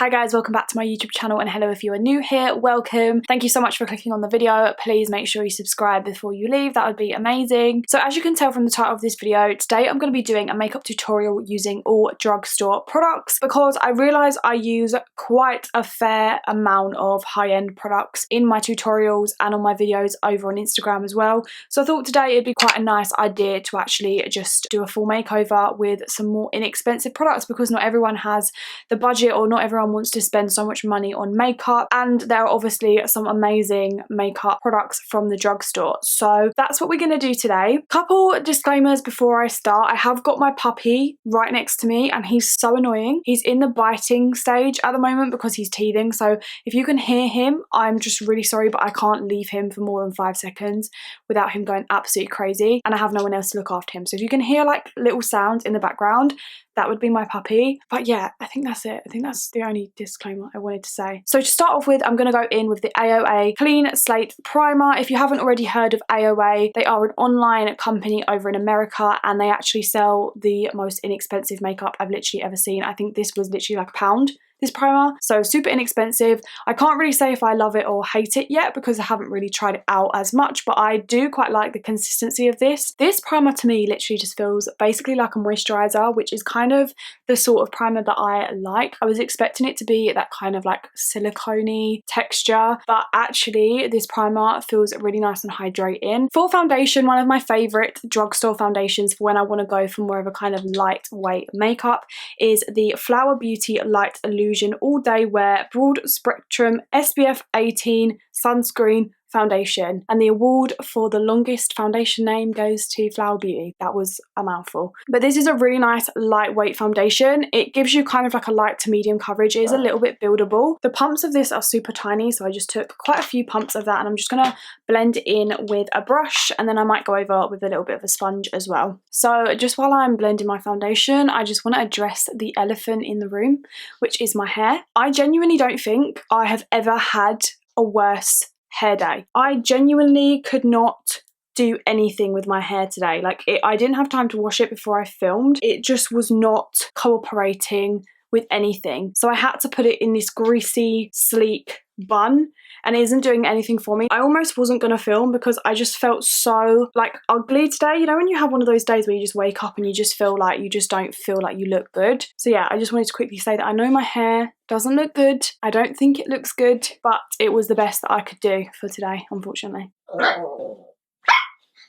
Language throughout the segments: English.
Hi guys, welcome back to my YouTube channel, and hello if you are new here, welcome. Thank you so much for clicking on the video. Please make sure you subscribe before you leave, that would be amazing. So as you can tell from the title of this video, today I'm going to be doing a makeup tutorial using all drugstore products because I realise I use quite a fair amount of high-end products in my tutorials and on my videos over on Instagram as well. So I thought today it'd be quite a nice idea to actually just do a full makeover with some more inexpensive products because not everyone has the budget or not everyone wants to spend so much money on makeup, and there are obviously some amazing makeup products from the drugstore. So that's what we're going to do today. Couple disclaimers before I start. I have got my puppy right next to me and he's so annoying. He's in the biting stage at the moment because he's teething, so if you can hear him, I'm just really sorry, but I can't leave him for more than 5 seconds without him going absolutely crazy, and I have no one else to look after him. So if you can hear like little sounds in the background, that would be my puppy. But yeah, I think that's it. I think that's the only disclaimer I wanted to say. So to start off with, I'm going to go in with the AOA Clean Slate Primer. If you haven't already heard of AOA, they are an online company over in America and they actually sell the most inexpensive makeup I've literally ever seen. I think this was literally like £1. This primer, so super inexpensive. I can't really say if I love it or hate it yet because I haven't really tried it out as much, but I do quite like the consistency of this. This primer to me literally just feels basically like a moisturizer, which is kind of the sort of primer that I like. I was expecting it to be that kind of like silicone-y texture, but actually this primer feels really nice and hydrating. For foundation, one of my favorite drugstore foundations for when I want to go for more of a kind of lightweight makeup is the Flower Beauty Light Illusion All Day Wear Broad Spectrum SPF 18 Sunscreen Foundation, and the award for the longest foundation name goes to Flower Beauty. That was a mouthful, but this is a really nice lightweight foundation. It gives you kind of like a light to medium coverage. It is a little bit buildable. The pumps of this are super tiny, so I just took quite a few pumps of that and I'm just gonna blend in with a brush, and then I might go over with a little bit of a sponge as well. So just while I'm blending my foundation, I just want to address the elephant in the room, which is my hair. I genuinely don't think I have ever had a worse hair day. I genuinely could not do anything with my hair today. Like I didn't have time to wash it before I filmed. It just was not cooperating with anything. So I had to put it in this greasy, sleek bun, and it isn't doing anything for me. I almost wasn't gonna film because I just felt so like ugly today. You know when you have one of those days where you just wake up and you just feel like you just don't feel like you look good. So yeah, I just wanted to quickly say that I know my hair doesn't look good. I don't think it looks good, but it was the best that I could do for today, unfortunately.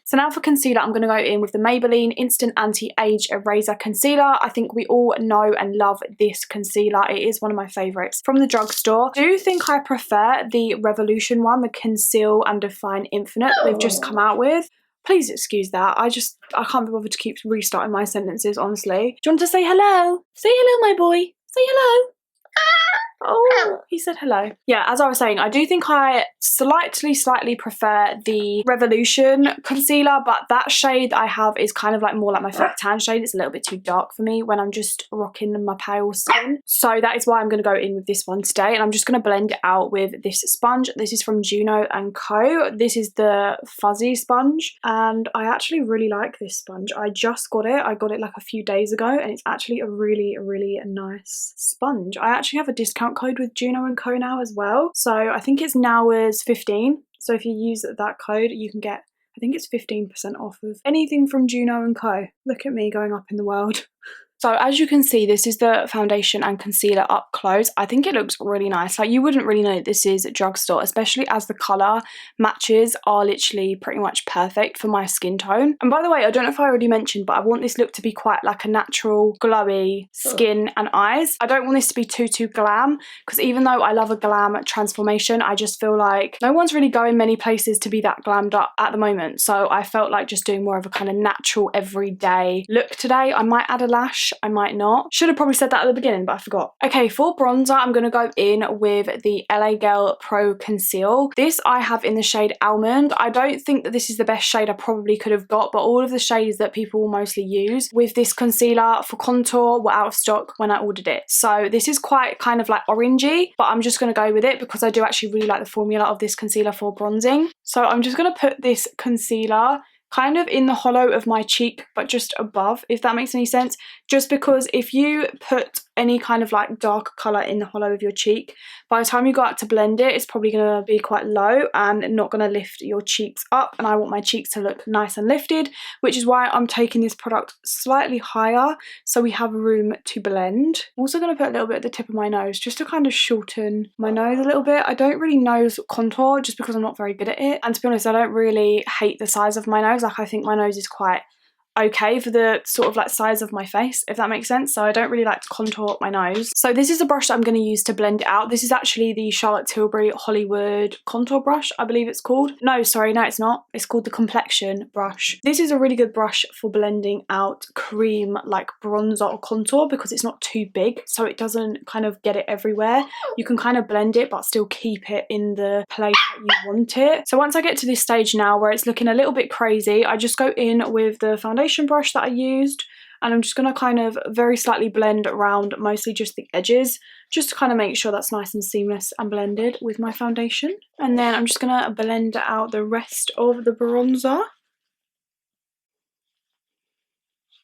So now for concealer, I'm going to go in with the Maybelline Instant Anti-Age Eraser Concealer. I think we all know and love this concealer. It is one of my favourites from the drugstore. I do think I prefer the Revolution one, the Conceal and Define Infinite that they've just come out with. Please excuse that. I can't be bothered to keep restarting my sentences, honestly. Do you want to say hello? Say hello, my boy. Say hello. Oh, he said hello. Yeah, as I was saying, I do think I slightly prefer the Revolution concealer, but that shade I have is kind of like more like my fake tan shade. It's a little bit too dark for me when I'm just rocking my pale skin. So that is why I'm going to go in with this one today, and I'm just going to blend it out with this sponge. This is from Juno & Co. This is the fuzzy sponge, and I actually really like this sponge. I just got it. I got it like a few days ago, and it's actually a really nice sponge. I actually have a discount code with Juno & Co now as well, so I think it's now as 15. So if you use that code, you can get, I think it's 15% off of anything from Juno & Co. Look at me going up in the world. So as you can see, this is the foundation and concealer up close. I think it looks really nice. Like you wouldn't really know that this is drugstore, especially as the colour matches are literally pretty much perfect for my skin tone. And by the way, I don't know if I already mentioned, but I want this look to be quite like a natural, glowy skin and eyes. I don't want this to be too glam, because even though I love a glam transformation, I just feel like no one's really going many places to be that glammed up at the moment. So I felt like just doing more of a kind of natural, everyday look today. I might add a lash. I might not. Should have probably said that at the beginning, but I forgot. Okay, for bronzer, I'm going to go in with the LA Girl Pro Conceal. This I have in the shade Almond. I don't think that this is the best shade I probably could have got, but all of the shades that people mostly use with this concealer for contour were out of stock when I ordered it. So this is quite kind of like orangey, but I'm just going to go with it because I do actually really like the formula of this concealer for bronzing. So I'm just going to put this concealer kind of in the hollow of my cheek, but just above, if that makes any sense. Just because if you put any kind of like dark colour in the hollow of your cheek, by the time you go out to blend it, it's probably going to be quite low and not going to lift your cheeks up, and I want my cheeks to look nice and lifted, which is why I'm taking this product slightly higher so we have room to blend. I'm also going to put a little bit at the tip of my nose just to kind of shorten my nose a little bit. I don't really nose contour just because I'm not very good at it, and to be honest, I don't really hate the size of my nose. Like, I think my nose is quite okay for the sort of like size of my face, if that makes sense. So I don't really like to contour my nose. So this is a brush that I'm going to use to blend it out. This is actually the Charlotte Tilbury Hollywood contour brush, I believe it's called. No, sorry, no it's not. It's called the complexion brush. This is a really good brush for blending out cream like bronzer or contour because it's not too big, so it doesn't kind of get it everywhere. You can kind of blend it but still keep it in the place that you want it. So once I get to this stage now where it's looking a little bit crazy, I just go in with the foundation brush that I used, and I'm just going to kind of very slightly blend around mostly just the edges, just to kind of make sure that's nice and seamless and blended with my foundation. And then I'm just going to blend out the rest of the bronzer.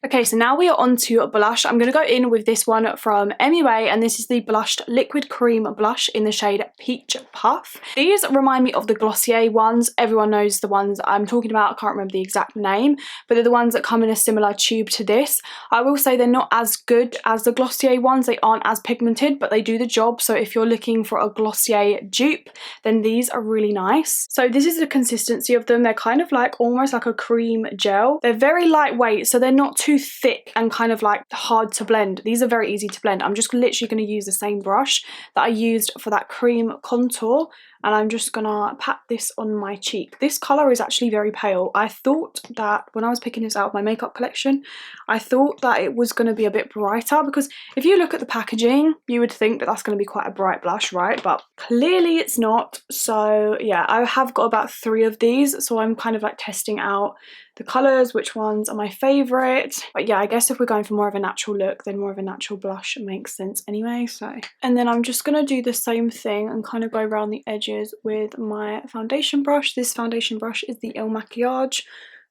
Okay, so now we are on to blush. I'm going to go in with this one from MUA, and this is the Blushed Liquid Cream Blush in the shade Peach Puff. These remind me of the Glossier ones. Everyone knows the ones I'm talking about. I can't remember the exact name, but they're the ones that come in a similar tube to this. I will say they're not as good as the Glossier ones. They aren't as pigmented, but they do the job. So if you're looking for a Glossier dupe, then these are really nice. So this is the consistency of them. They're kind of like almost like a cream gel. They're very lightweight, so they're not too thick and kind of like hard to blend. These are very easy to blend. I'm just literally going to use the same brush that I used for that cream contour, and I'm just gonna pat this on my cheek. This colour is actually very pale. I thought that when I was picking this out of my makeup collection, I thought that it was going to be a bit brighter, because if you look at the packaging, you would think that that's going to be quite a bright blush, right? But clearly it's not. So yeah, I have got about 3 of these, so I'm kind of like testing out the colours, which ones are my favourite. But yeah, I guess if we're going for more of a natural look, then more of a natural blush makes sense anyway. So, and then I'm just going to do the same thing and kind of go around the edges with my foundation brush. This foundation brush is the Il Makiage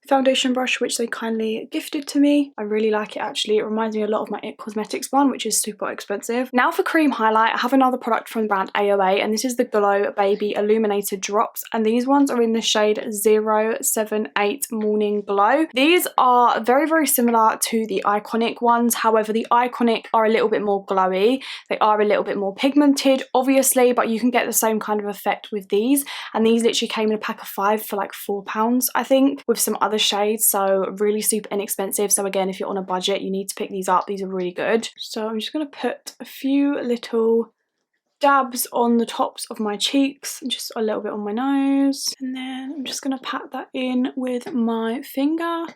foundation brush, which they kindly gifted to me. I really like it actually. It reminds me a lot of my It Cosmetics one, which is super expensive. Now for cream highlight, I have another product from the brand AOA, and this is the Glow Baby Illuminated Drops, and these ones are in the shade 078 Morning Glow. These are very, very similar to the Iconic ones. However, the Iconic are a little bit more glowy. They are a little bit more pigmented, obviously, but you can get the same kind of effect with these. And these literally came in a pack of 5 for like £4, I think, with some other shades, so really super inexpensive. So again, if you're on a budget, you need to pick these up. These are really good. So I'm just going to put a few little dabs on the tops of my cheeks and just a little bit on my nose, and then I'm just going to pat that in with my finger.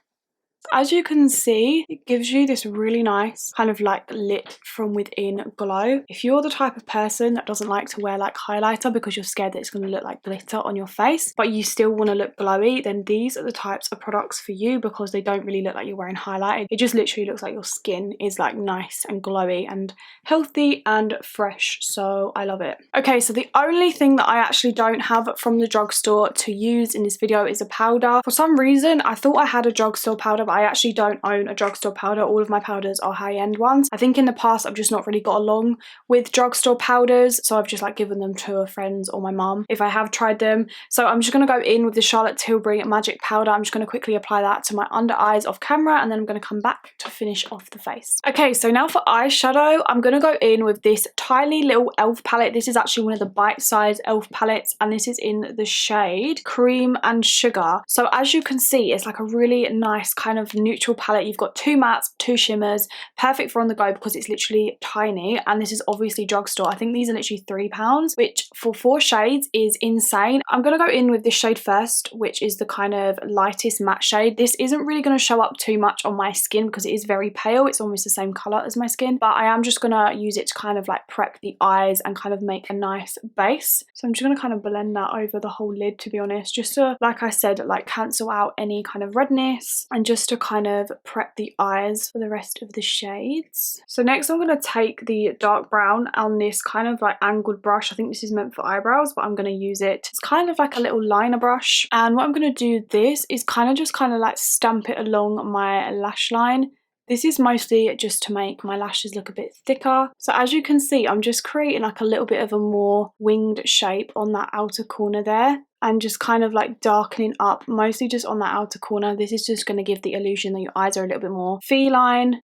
As you can see, it gives you this really nice kind of like lit from within glow. If you're the type of person that doesn't like to wear like highlighter because you're scared that it's going to look like glitter on your face, but you still want to look glowy, then these are the types of products for you, because they don't really look like you're wearing highlight. It just literally looks like your skin is like nice and glowy and healthy and fresh. So I love it. Okay, so the only thing that I actually don't have from the drugstore to use in this video is a powder. For some reason, I thought I had a drugstore powder, but I actually don't own a drugstore powder. All of my powders are high-end ones. I think in the past I've just not really got along with drugstore powders, so I've just like given them to friends or my mum if I have tried them. So I'm just going to go in with the Charlotte Tilbury Magic Powder. I'm just going to quickly apply that to my under eyes off camera, and then I'm going to come back to finish off the face. Okay, so now for eyeshadow, I'm going to go in with this tiny little e.l.f. palette. This is actually one of the bite-sized e.l.f. palettes, and this is in the shade Cream and Sugar. So as you can see, it's like a really nice kind of neutral palette. You've got 2 mattes, 2 shimmers, perfect for on the go because it's literally tiny, and this is obviously drugstore. I think these are literally £3, which for 4 shades is insane. I'm going to go in with this shade first, which is the kind of lightest matte shade. This isn't really going to show up too much on my skin because it is very pale. It's almost the same colour as my skin, but I am just going to use it to kind of like prep the eyes and kind of make a nice base. So I'm just going to kind of blend that over the whole lid, to be honest, just to, like I said, like cancel out any kind of redness and just to kind of prep the eyes for the rest of the shades. So next I'm going to take the dark brown on this kind of like angled brush. I think this is meant for eyebrows, but I'm going to use it. It's kind of like a little liner brush, and what I'm going to do this is kind of like stamp it along my lash line This is mostly just to make my lashes look a bit thicker. So as you can see, I'm just creating like a little bit of a more winged shape on that outer corner there, and just kind of like darkening up, mostly just on that outer corner. This is just going to give the illusion that your eyes are a little bit more feline.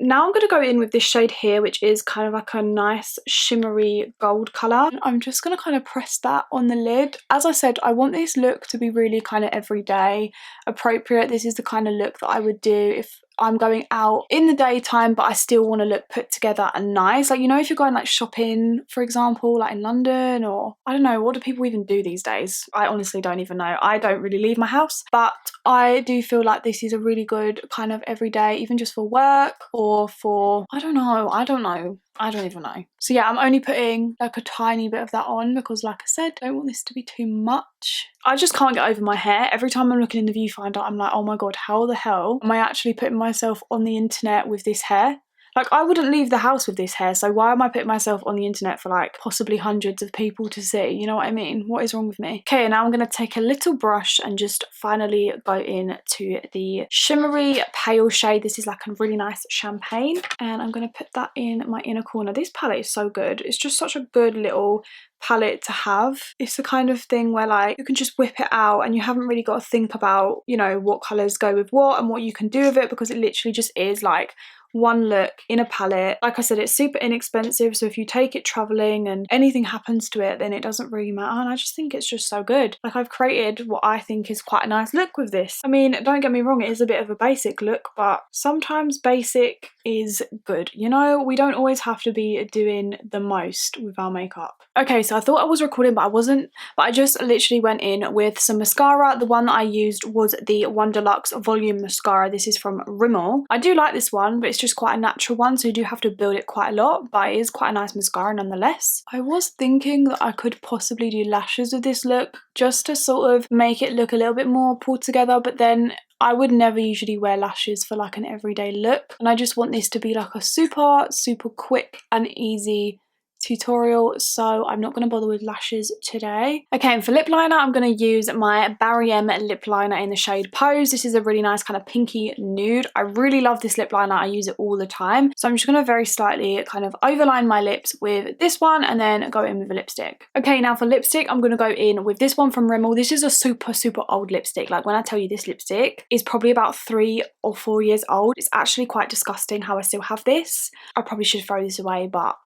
Now I'm going to go in with this shade here, which is kind of like a nice shimmery gold colour. I'm just going to kind of press that on the lid. As I said, I want this look to be really kind of everyday appropriate. This is the kind of look that I would do if I'm going out in the daytime, but I still want to look put together and nice. Like, you know, if you're going like shopping, for example, like in London, or I don't know, what do people even do these days? I honestly don't even know. I don't really leave my house, but I do feel like this is a really good kind of everyday, even just for work or for, I don't even know. So yeah, I'm only putting like a tiny bit of that on because, like I said, I don't want this to be too much. I just can't get over my hair. Every time I'm looking in the viewfinder, I'm like, oh my god, how the hell am I actually putting myself on the internet with this hair? Like, I wouldn't leave the house with this hair, so why am I putting myself on the internet for like possibly hundreds of people to see? You know what I mean? What is wrong with me? Okay, now I'm going to take a little brush and just finally go in to the shimmery pale shade. This is like a really nice champagne, and I'm going to put that in my inner corner. This palette is so good. It's just such a good little palette to have. It's the kind of thing where like you can just whip it out and you haven't really got to think about, you know, what colours go with what and what you can do with it, because it literally just is like one look in a palette. Like I said, it's super inexpensive, so if you take it traveling and anything happens to it, then it doesn't really matter, and I just think it's just so good. Like, I've created what I think is quite a nice look with this. I mean, don't get me wrong, it is a bit of a basic look, but sometimes basic is good, you know? We don't always have to be doing the most with our makeup. Okay, so I thought I was recording, but I wasn't, but I just literally went in with some mascara. The one that I used was the Wonderluxe Volume Mascara. This is from Rimmel. I do like this one, but it's just quite a natural one, so you do have to build it quite a lot, but it is quite a nice mascara nonetheless. I was thinking that I could possibly do lashes with this look, just to sort of make it look a little bit more pulled together, but then I would never usually wear lashes for like an everyday look, and I just want this to be like a super quick and easy tutorial, so I'm not going to bother with lashes today. Okay, and for lip liner, I'm going to use my Barry M lip liner in the shade Pose. This is a really nice kind of pinky nude. I really love this lip liner. I use it all the time. So I'm just going to very slightly kind of overline my lips with this one and then go in with a lipstick. Okay, now for lipstick, I'm going to go in with this one from Rimmel. This is a super old lipstick. Like, when I tell you this lipstick is probably about 3 or 4 years old. It's actually quite disgusting how I still have this. I probably should throw this away, but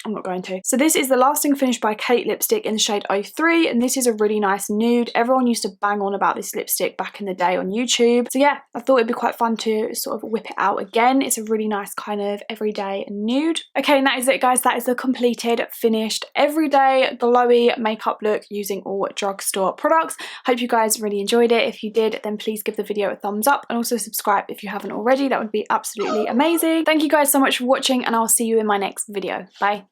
I'm not going to. So this is the Lasting Finish by Kate lipstick in the shade 03, and this is a really nice nude. Everyone used to bang on about this lipstick back in the day on YouTube. So yeah, I thought it'd be quite fun to sort of whip it out again. It's a really nice kind of everyday nude. Okay, and that is it, guys. That is the completed, finished, everyday glowy makeup look using all Drugstore products. Hope you guys really enjoyed it. If you did, then please give the video a thumbs up and also subscribe if you haven't already. That would be absolutely amazing. Thank you guys so much for watching, and I'll see you in my next video. Bye.